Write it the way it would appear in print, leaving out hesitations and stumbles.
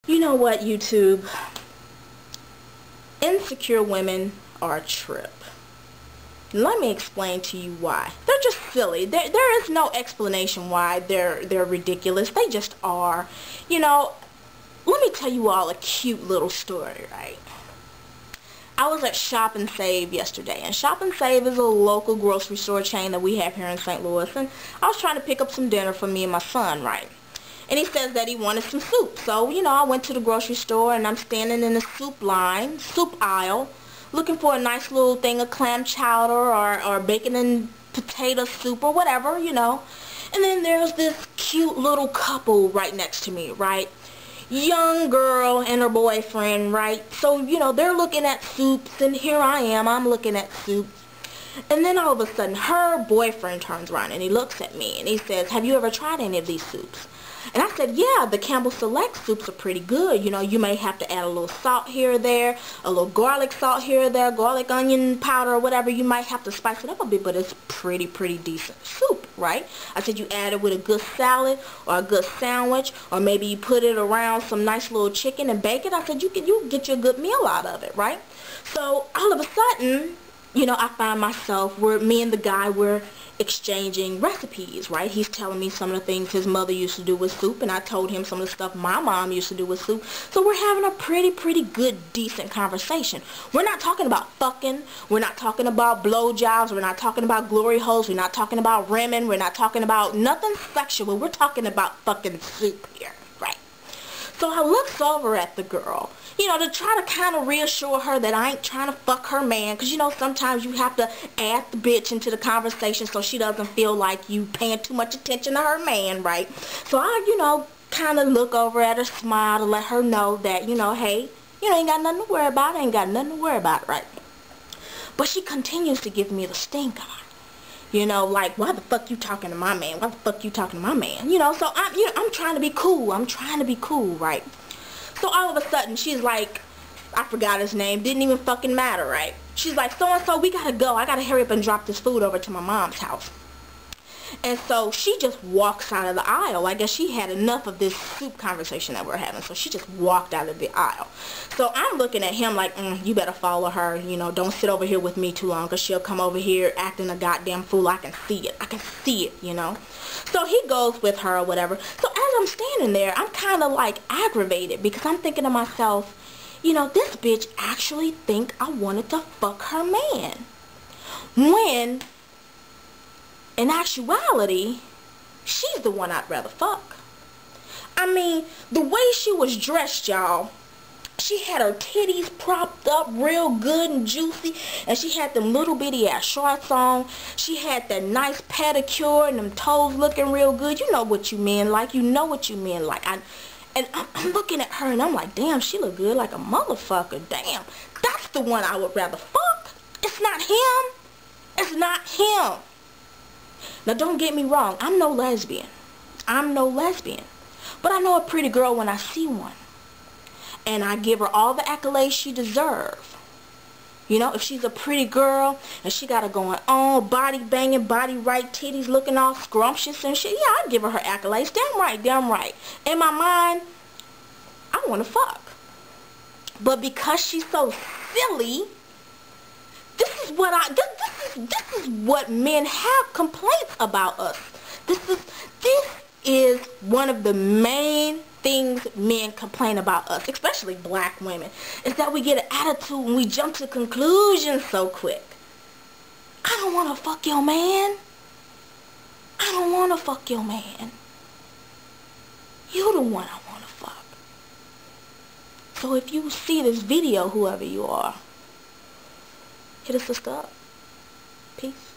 You know what, YouTube? Insecure women are a trip. Let me explain to you why. They're just silly. There is no explanation why they're ridiculous. They just are. You know, let me tell you all a cute little story, right? I was at Shop and Save yesterday, and Shop and Save is a local grocery store chain that we have here in St. Louis, and I was trying to pick up some dinner for me and my son, right? And he says that he wanted some soup. So, you know, I went to the grocery store and I'm standing in the soup aisle, looking for a nice little thing of clam chowder or bacon and potato soup or whatever, you know. And then there's this cute little couple right next to me, right? Young girl and her boyfriend, right? So, you know, they're looking at soups and here I am, I'm looking at soup. And then all of a sudden, her boyfriend turns around and he looks at me and he says, "Have you ever tried any of these soups?" And I said, "Yeah, the Campbell Select soups are pretty good. You know, you may have to add a little salt here or there, a little garlic salt here or there, garlic onion powder or whatever. You might have to spice it up a bit, but it's pretty decent soup, right?" I said, "You add it with a good salad or a good sandwich, or maybe you put it around some nice little chicken and bacon." I said, you get you a good meal out of it, right?" So all of a sudden, you know, I find myself where me and the guy were exchanging recipes, right? He's telling me some of the things his mother used to do with soup, and I told him some of the stuff my mom used to do with soup. So we're having a pretty good, decent conversation. We're not talking about fucking. We're not talking about blowjobs. We're not talking about glory holes. We're not talking about rimming. We're not talking about nothing sexual. We're talking about fucking soup here, right? So I looks over at the girl, you know, to try to kind of reassure her that I ain't trying to fuck her man. Because, you know, sometimes you have to add the bitch into the conversation so she doesn't feel like you paying too much attention to her man, right? So I, you know, kind of look over at her, smile to let her know that, you know, hey, you know, ain't got nothing to worry about. Ain't got nothing to worry about, right? But she continues to give me the stink eye. You know, like, why the fuck you talking to my man? Why the fuck you talking to my man? You know, so I'm trying to be cool. I'm trying to be cool, right? So all of a sudden, she's like, I forgot his name, didn't even fucking matter, right? She's like, "So-and-so, we gotta go. I gotta hurry up and drop this food over to my mom's house." And so she just walks out of the aisle. I guess she had enough of this soup conversation that we're having, so she just walked out of the aisle. So I'm looking at him like, you better follow her. You know, don't sit over here with me too long, because she'll come over here acting a goddamn fool. I can see it. I can see it, you know. So he goes with her or whatever. So as I'm standing there, I'm kind of like aggravated, because I'm thinking to myself, you know, this bitch actually think I wanted to fuck her man. When in actuality, she's the one I'd rather fuck. I mean, the way she was dressed, y'all, she had her titties propped up real good and juicy, and she had them little bitty ass shorts on. She had that nice pedicure and them toes looking real good. You know what you men like. You know what you men like. I'm looking at her and I'm like, damn, she look good like a motherfucker. Damn, that's the one I would rather fuck. It's not him. It's not him. Now, don't get me wrong. I'm no lesbian. I'm no lesbian. But I know a pretty girl when I see one. And I give her all the accolades she deserves. You know, if she's a pretty girl and she got her going on, body banging, body right, titties looking all scrumptious and shit, yeah, I give her accolades. Damn right, damn right. In my mind, I want to fuck. But because she's so silly, this is what men have complaints about us. This is one of the main things men complain about us, especially black women, is that we get an attitude and we jump to conclusions so quick. I don't want to fuck your man. I don't want to fuck your man. You the one I want to fuck. So if you see this video, whoever you are, hit a sister up. Peace.